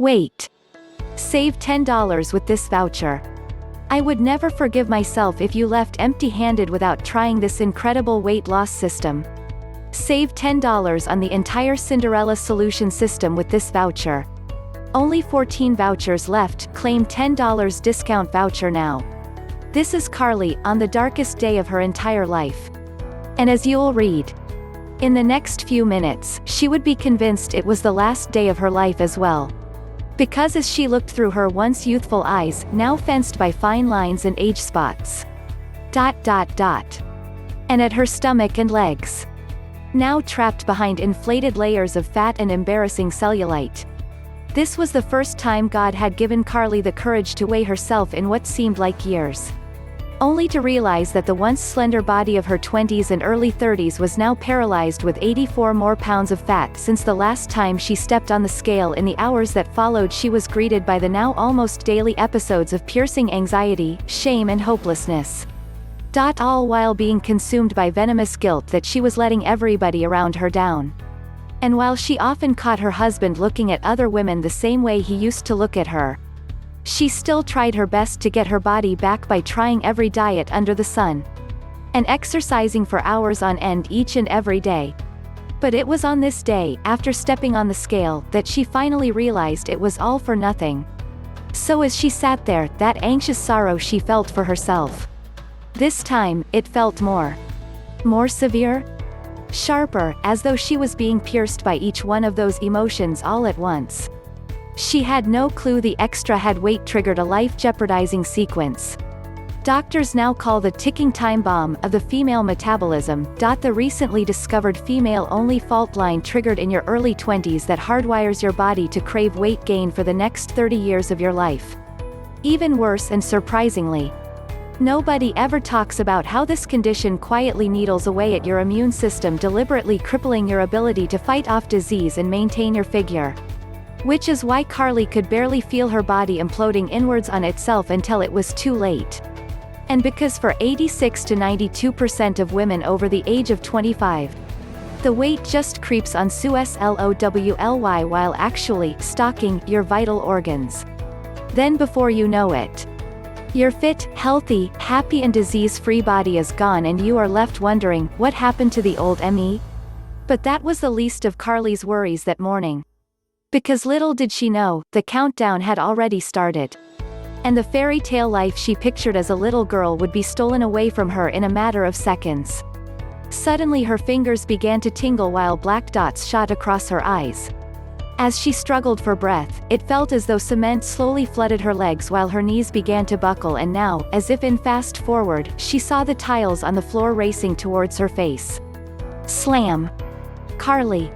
Wait. Save $10 with this voucher. I would never forgive myself if you left empty-handed without trying this incredible weight loss system. Save $10 on the entire Cinderella Solution system with this voucher. Only 14 vouchers left. Claim $10 discount voucher now. This is Carly on the darkest day of her entire life. And as you'll read in the next few minutes, she would be convinced it was the last day of her life as well. Because as she looked through her once youthful eyes, now fenced by fine lines and age spots. And at her stomach and legs. Now trapped behind inflated layers of fat and embarrassing cellulite. This was the first time God had given Carly the courage to weigh herself in what seemed like years. Only to realize that the once slender body of her 20s and early 30s was now paralyzed with 84 more pounds of fat since the last time she stepped on the scale. In the hours that followed, she was greeted by the now almost daily episodes of piercing anxiety, shame and hopelessness. All while being consumed by venomous guilt that she was letting everybody around her down. And while she often caught her husband looking at other women the same way he used to look at her, she still tried her best to get her body back by trying every diet under the sun. And exercising for hours on end each and every day. But it was on this day, after stepping on the scale, that she finally realized it was all for nothing. So as she sat there, that anxious sorrow she felt for herself. This time, it felt more severe? Sharper, as though she was being pierced by each one of those emotions all at once. She had no clue the extra head weight triggered a life-jeopardizing sequence. Doctors now call the ticking time bomb of the female metabolism. The recently discovered female-only fault line triggered in your early 20s that hardwires your body to crave weight gain for the next 30 years of your life. Even worse and surprisingly, nobody ever talks about how this condition quietly needles away at your immune system, deliberately crippling your ability to fight off disease and maintain your figure. Which is why Carly could barely feel her body imploding inwards on itself until it was too late. And because for 86 to 92% of women over the age of 25, the weight just creeps on slowly while actually stalking your vital organs. Then before you know it, your fit, healthy, happy and disease-free body is gone and you are left wondering, what happened to the old me? But that was the least of Carly's worries that morning. Because little did she know, the countdown had already started. And the fairy tale life she pictured as a little girl would be stolen away from her in a matter of seconds. Suddenly her fingers began to tingle while black dots shot across her eyes. As she struggled for breath, it felt as though cement slowly flooded her legs while her knees began to buckle, and now, as if in fast forward, she saw the tiles on the floor racing towards her face. Slam! Carly.